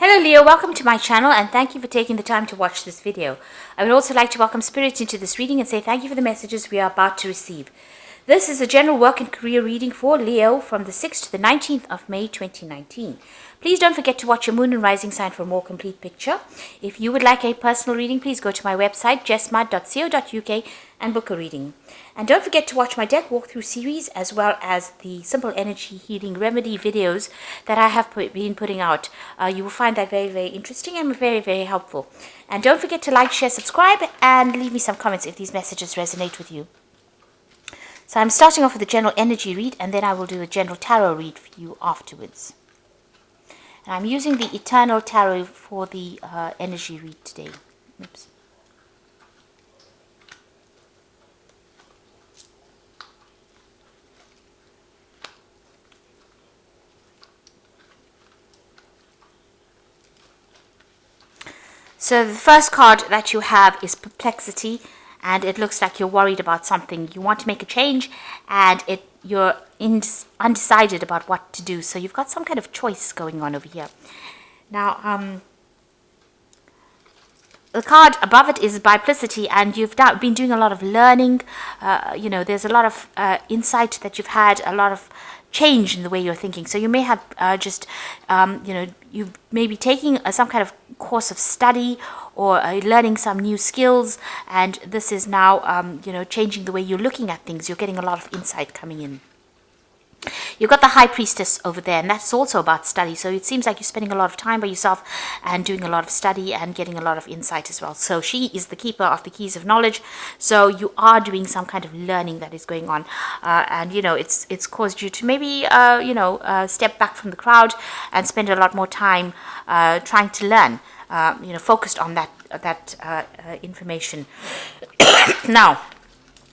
Hello Leo, welcome to my channel and thank you for taking the time to watch this video. I would also like to welcome Spirit into this reading and say thank you for the messages we are about to receive. This is a general work and career reading for Leo from the 6th to the 19th of May 2019. Please don't forget to watch your moon and rising sign for a more complete picture. If you would like a personal reading, please go to my website jessmud.co.uk and book a reading. And don't forget to watch my deck walkthrough series as well as the simple energy healing remedy videos that I have been putting out. You will find that very, very interesting and very, very helpful. And don't forget to like, share, subscribe, and leave me some comments if these messages resonate with you. So I'm starting off with a general energy read, and then I will do a general tarot read for you afterwards. And I'm using the Eternal Tarot for the energy read today. Oops. So the first card that you have is Perplexity, and it looks like you're worried about something. You want to make a change, and you're undecided about what to do. So you've got some kind of choice going on over here. Now, the card above it is Biplicity, and you've been doing a lot of learning. There's a lot of insight that you've had, a lot of change in the way you're thinking. So you may have you may be taking some kind of course of study or learning some new skills, and this is now changing the way you're looking at things. You're getting a lot of insight coming in. You've got the High Priestess over there, and that's also about study. So it seems like you're spending a lot of time by yourself and doing a lot of study and getting a lot of insight as well. So she is the keeper of the keys of knowledge. So you are doing some kind of learning that is going on. And it's caused you to maybe, step back from the crowd and spend a lot more time trying to learn, focused on that information. Now,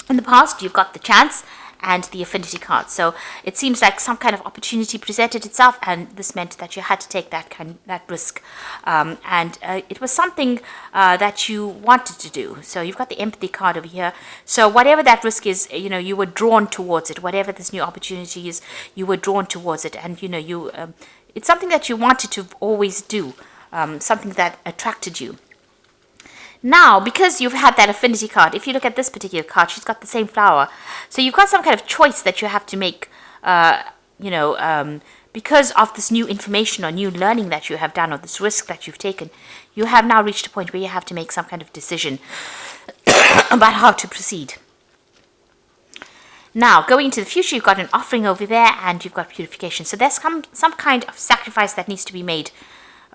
in the past, you've got the Chance and the Affinity card. So it seems like some kind of opportunity presented itself, and this meant that you had to take that risk. It was something that you wanted to do. So you've got the Empathy card over here. So whatever that risk is, you were drawn towards it. Whatever this new opportunity is, you were drawn towards it. And, it's something that you wanted to always do, something that attracted you. Now, because you've had that Affinity card, if you look at this particular card, she's got the same flower. So you've got some kind of choice that you have to make, because of this new information or new learning that you have done, or this risk that you've taken. You have now reached a point where you have to make some kind of decision about how to proceed. Now, going into the future, you've got an offering over there, and you've got purification. So there's some kind of sacrifice that needs to be made.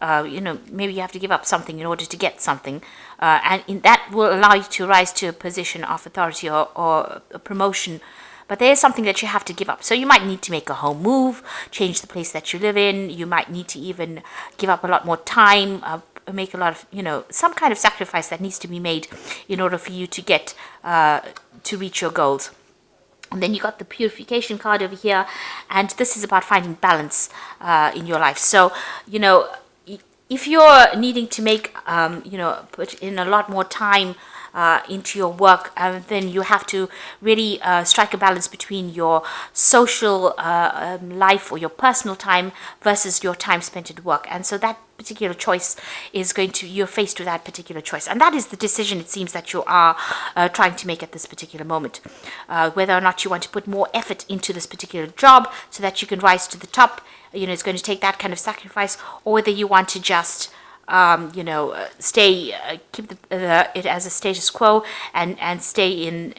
Maybe you have to give up something in order to get something, and that will allow you to rise to a position of authority or a promotion. But there is something that you have to give up. So you might need to make a home move, change the place that you live in. You might need to even give up a lot more time, make a lot of, some kind of sacrifice that needs to be made in order for you to get to reach your goals. And then you got the Purification card over here, and this is about finding balance in your life. So, if you're needing to make, put in a lot more time into your work, then you have to really strike a balance between your social life or your personal time versus your time spent at work. And so that particular choice is you're faced with that particular choice. And that is the decision, it seems, that you are trying to make at this particular moment. Whether or not you want to put more effort into this particular job so that you can rise to the top, it's going to take that kind of sacrifice, or whether you want to just keep it as a status quo and stay in,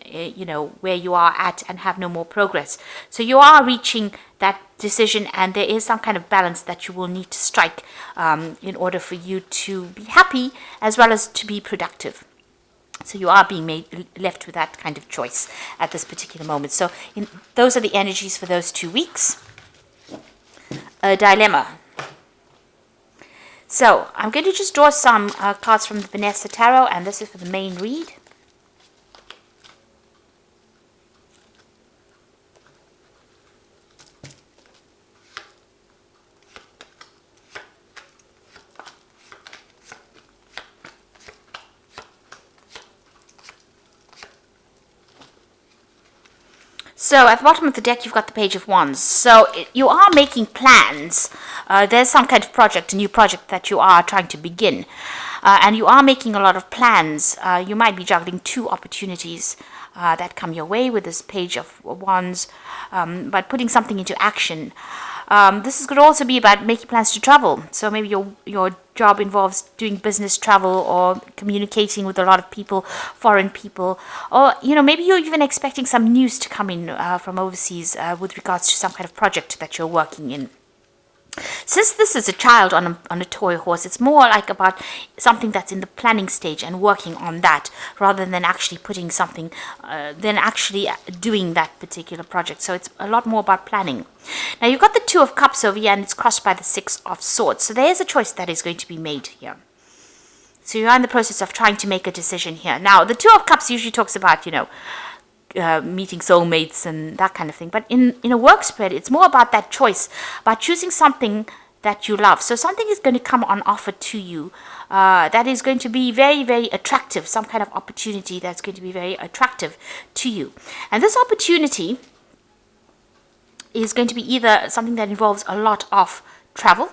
where you are at and have no more progress. So you are reaching that decision, and there is some kind of balance that you will need to strike in order for you to be happy as well as to be productive. So you are being left with that kind of choice at this particular moment. So those are the energies for those 2 weeks. A dilemma. So I'm going to just draw some cards from the Vanessa Tarot, and this is for the main read. So at the bottom of the deck, you've got the Page of Wands. So you are making plans there's some kind of project, a new project that you are trying to begin. And you are making a lot of plans. You might be juggling two opportunities that come your way with this Page of Wands, but putting something into action. This could also be about making plans to travel. So maybe your job involves doing business travel or communicating with a lot of people, foreign people, or maybe you're even expecting some news to come in from overseas with regards to some kind of project that you're working in. Since this is a child on a toy horse, it's more like about something that's in the planning stage and working on that, rather than actually putting something, than actually doing that particular project. So it's a lot more about planning. Now you've got the Two of Cups over here, and it's crossed by the Six of Swords. So there's a choice that is going to be made here. So you're in the process of trying to make a decision here. Now the Two of Cups usually talks about, meeting soulmates and that kind of thing. But in a work spread, it's more about that choice, about choosing something that you love. So something is going to come on offer to you that is going to be very, very attractive, some kind of opportunity that's going to be very attractive to you. And this opportunity is going to be either something that involves a lot of travel,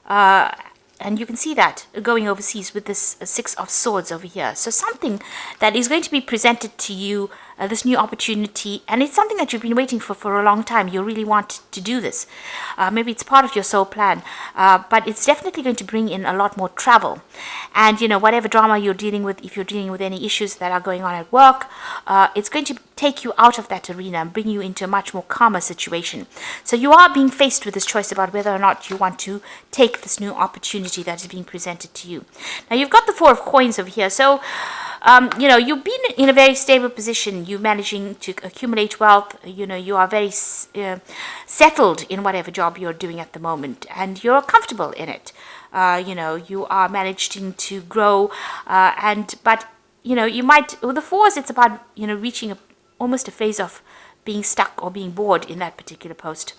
and you can see that going overseas with this Six of Swords over here. So something that is going to be presented to you, this new opportunity, and it's something that you've been waiting for a long time. You really want to do this. Maybe it's part of your soul plan, but it's definitely going to bring in a lot more travel. And, whatever drama you're dealing with, if you're dealing with any issues that are going on at work, it's going to take you out of that arena and bring you into a much more calmer situation. So you are being faced with this choice about whether or not you want to take this new opportunity that is being presented to you. Now you've got the Four of Coins over here. So, you've been in a very stable position. You're managing to accumulate wealth. You are very settled in whatever job you're doing at the moment, and you're comfortable in it. You are managing to grow, but you might, with the fours, it's about, reaching almost a phase of being stuck or being bored in that particular post.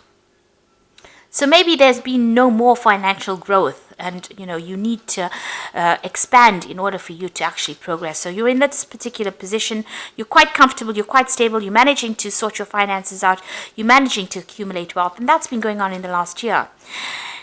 So maybe there's been no more financial growth, and you need to expand in order for you to actually progress. So you're in this particular position. You're quite comfortable. You're quite stable. You're managing to sort your finances out. You're managing to accumulate wealth, and that's been going on in the last year.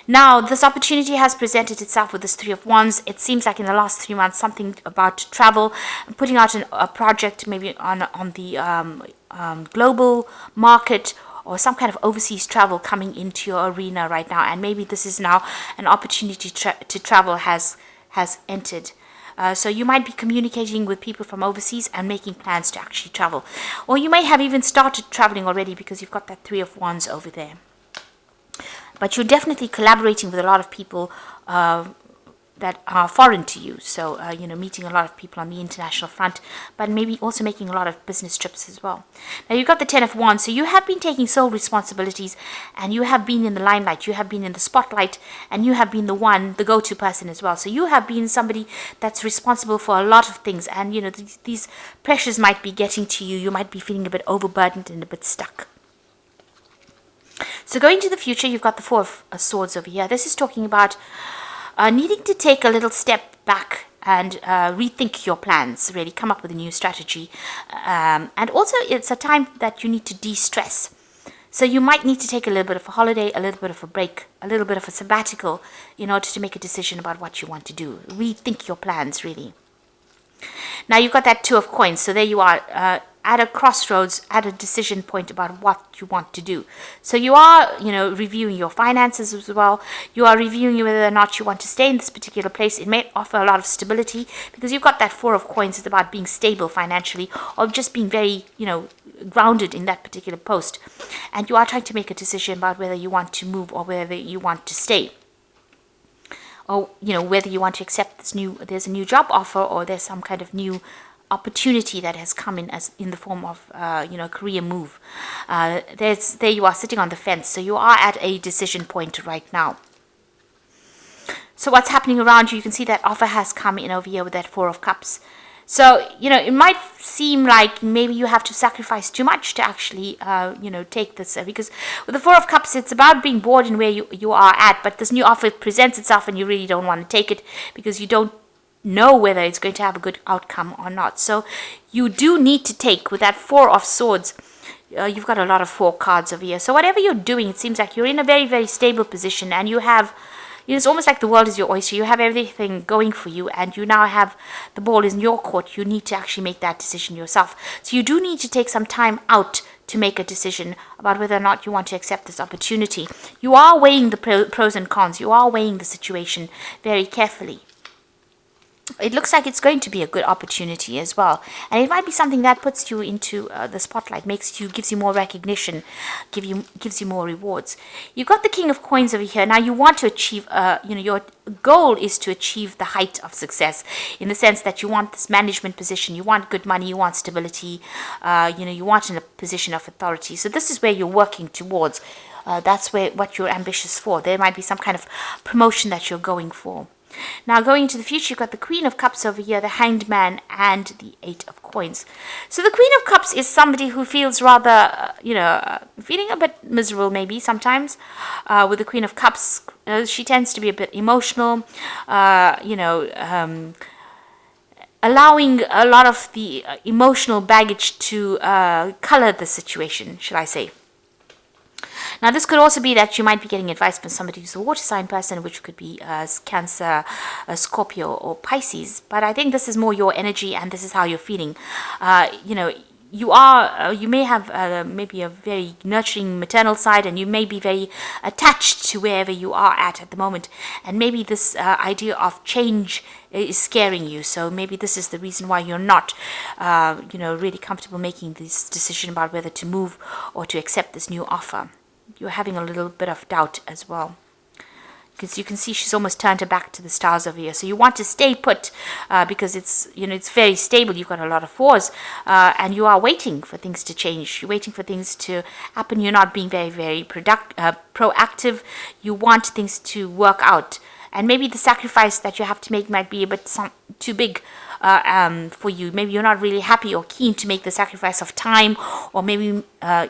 Now, this opportunity has presented itself with this Three of Wands. It seems like in the last 3 months, something about travel, putting out a project maybe on the global market, or some kind of overseas travel coming into your arena right now. And maybe this is now an opportunity to travel has entered. So you might be communicating with people from overseas and making plans to actually travel. Or you may have even started traveling already because you've got that Three of Wands over there. But you're definitely collaborating with a lot of people that are foreign to you. So, meeting a lot of people on the international front, but maybe also making a lot of business trips as well. Now, you've got the Ten of Wands. So you have been taking sole responsibilities, and you have been in the limelight. You have been in the spotlight, and you have been the go-to person as well. So you have been somebody that's responsible for a lot of things, and, these pressures might be getting to you. You might be feeling a bit overburdened and a bit stuck. So going to the future, you've got the Four of Swords over here. This is talking about needing to take a little step back and rethink your plans, really come up with a new strategy. And also it's a time that you need to de-stress. So you might need to take a little bit of a holiday, a little bit of a break, a little bit of a sabbatical in order to make a decision about what you want to do. Rethink your plans, really. Now you've got that Two of Coins. So there you are, at a crossroads, at a decision point about what you want to do. So you are, reviewing your finances as well. You are reviewing whether or not you want to stay in this particular place. It may offer a lot of stability because you've got that Four of Coins. It's about being stable financially, or just being very, grounded in that particular post. And you are trying to make a decision about whether you want to move or whether you want to stay. Or, whether you want to accept there's a new job offer, or there's some kind of new opportunity that has come in the form of career move. There you are sitting on the fence. So you are at a decision point right now. So what's happening around you? You can see that offer has come in over here with that Four of Cups. So, it might seem like maybe you have to sacrifice too much to actually, take this. Because with the Four of Cups, it's about being bored in where you are at. But this new offer presents itself and you really don't want to take it because you don't know whether it's going to have a good outcome or not. So you do need to take, with that Four of Swords, you've got a lot of 4 cards over here. So whatever you're doing, it seems like you're in a very, very stable position, and you have, it's almost like the world is your oyster. You have everything going for you, and you now have the ball is in your court. You need to actually make that decision yourself. So you do need to take some time out to make a decision about whether or not you want to accept this opportunity. You are weighing the pros and cons. You are weighing the situation very carefully. It looks like it's going to be a good opportunity as well, and it might be something that puts you into the spotlight, gives you more recognition, gives you more rewards. You've got the King of Coins over here. Now you want to achieve, your goal is to achieve the height of success, in the sense that you want this management position, you want good money, you want stability, you want in a position of authority. So this is where you're working towards. That's what you're ambitious for. There might be some kind of promotion that you're going for. Now, going into the future, you've got the Queen of Cups over here, the Hanged Man, and the 8 of Coins. So the Queen of Cups is somebody who feels rather, feeling a bit miserable maybe sometimes. With the Queen of Cups, she tends to be a bit emotional, allowing a lot of the emotional baggage to color the situation, should I say. Now, this could also be that you might be getting advice from somebody who's a water sign person, which could be Cancer, Scorpio, or Pisces. But I think this is more your energy, and this is how you're feeling. You may have maybe a very nurturing maternal side, and you may be very attached to wherever you are at the moment. And maybe this idea of change is scaring you. So maybe this is the reason why you're not, really comfortable making this decision about whether to move or to accept this new offer. You're having a little bit of doubt as well, because you can see she's almost turned her back to the stars over here. So you want to stay put, because it's very stable. You've got a lot of 4s, and you are waiting for things to change. You're waiting for things to happen. You're not being very, very proactive. You want things to work out, and maybe the sacrifice that you have to make might be a bit too big for you. Maybe you're not really happy or keen to make the sacrifice of time, or maybe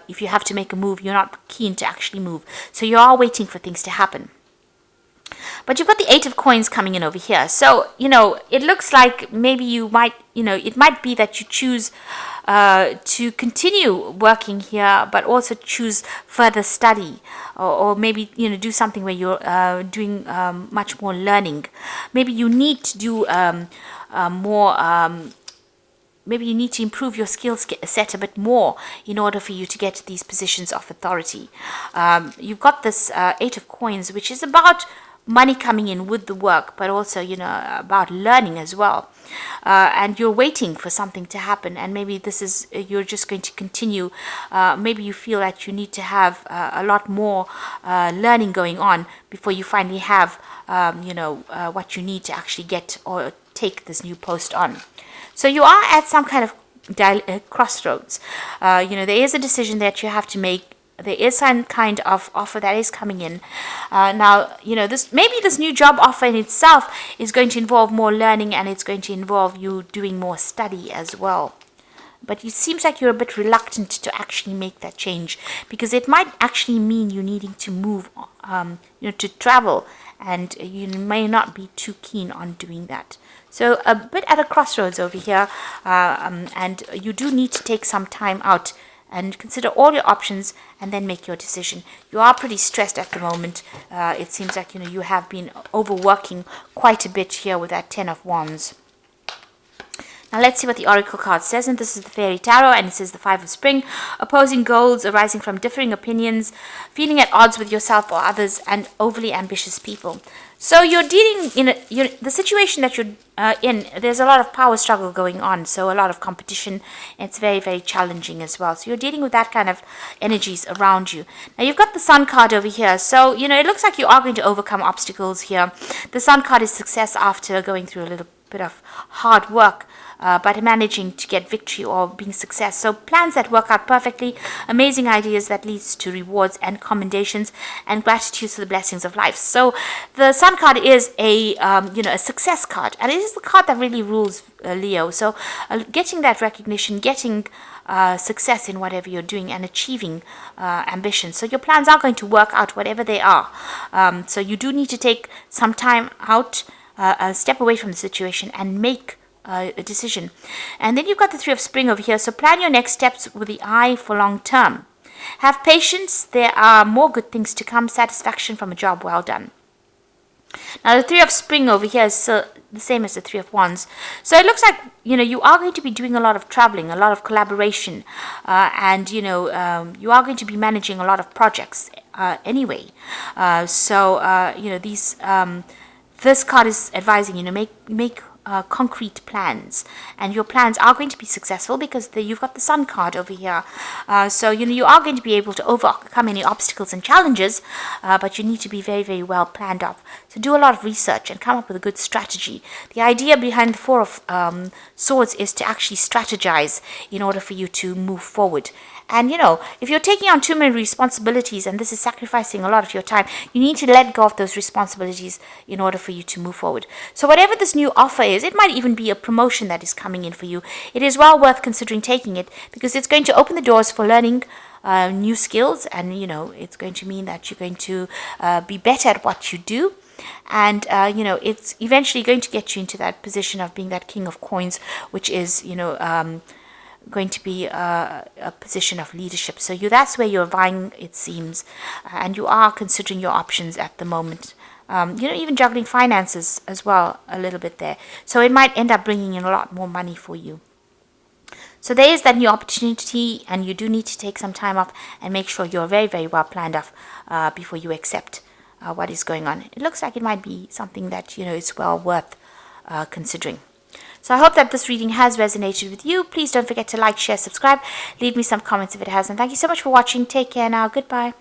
if you have to make a move, you're not keen to actually move. So you are waiting for things to happen. But you've got the 8 of Coins coming in over here. So, it looks like maybe you might, it might be that you choose to continue working here, but also choose further study, or maybe, do something where you're doing much more learning. Maybe you need to do maybe you need to improve your skill set a bit more in order for you to get these positions of authority. You've got this 8 of Coins, which is about money coming in with the work, but also, about learning as well. And you're waiting for something to happen, and maybe you're just going to continue. Maybe you feel that you need to have a lot more learning going on before you finally have, what you need to actually get or take this new post on. So you are at some kind of crossroads. There is a decision that you have to make. There is some kind of offer that is coming in. Now, this new job offer in itself is going to involve more learning, and it's going to involve you doing more study as well. But it seems like you're a bit reluctant to actually make that change, because it might actually mean you needing to move, to travel, and you may not be too keen on doing that. So a bit at a crossroads over here, and you do need to take some time out and consider all your options, and then make your decision. You are pretty stressed at the moment. It seems like you have been overworking quite a bit here with that 10 of Wands. Now let's see what the Oracle card says, and this is the Fairy Tarot, and it says the 5 of Spring, opposing goals arising from differing opinions, feeling at odds with yourself or others, and overly ambitious people. So you're dealing the situation that you're in. There's a lot of power struggle going on, so a lot of competition. It's very, very challenging as well. So you're dealing with that kind of energies around you. Now you've got the Sun card over here. So it looks like you are going to overcome obstacles here. The Sun card is success after going through a little bit of hard work. But managing to get victory or being success. So plans that work out perfectly, amazing ideas that leads to rewards and commendations, and gratitude for the blessings of life. So the Sun card is a success card, and it is the card that really rules Leo. So getting that recognition, getting success in whatever you're doing, and achieving ambition. So your plans are going to work out, whatever they are. So you do need to take some time out, step away from the situation, and make a decision. And then you've got the Three of Spring over here. So plan your next steps with the eye for long term. Have patience. There are more good things to come. Satisfaction from a job well done. Now, the Three of Spring over here is the same as the Three of Wands. So it looks like, you are going to be doing a lot of traveling, a lot of collaboration, and, you are going to be managing a lot of projects anyway. This card is advising, make concrete plans, and your plans are going to be successful because you've got the Sun card over here. So you are going to be able to overcome any obstacles and challenges, but you need to be very, very well planned out. So do a lot of research and come up with a good strategy. The idea behind the Four of Swords is to actually strategize in order for you to move forward. And, if you're taking on too many responsibilities and this is sacrificing a lot of your time, you need to let go of those responsibilities in order for you to move forward. So whatever this new offer is, it might even be a promotion that is coming in for you. It is well worth considering taking it because it's going to open the doors for learning new skills, and, it's going to mean that you're going to be better at what you do. And, it's eventually going to get you into that position of being that King of Coins, which is, going to be a position of leadership. So that's where you're vying, it seems, and you are considering your options at the moment. Even juggling finances as well a little bit there. So it might end up bringing in a lot more money for you. So there is that new opportunity, and you do need to take some time off and make sure you're very, very well planned off before you accept what is going on. It looks like it might be something that, is well worth considering. So I hope that this reading has resonated with you. Please don't forget to like, share, subscribe. Leave me some comments if it has. And thank you so much for watching. Take care now. Goodbye.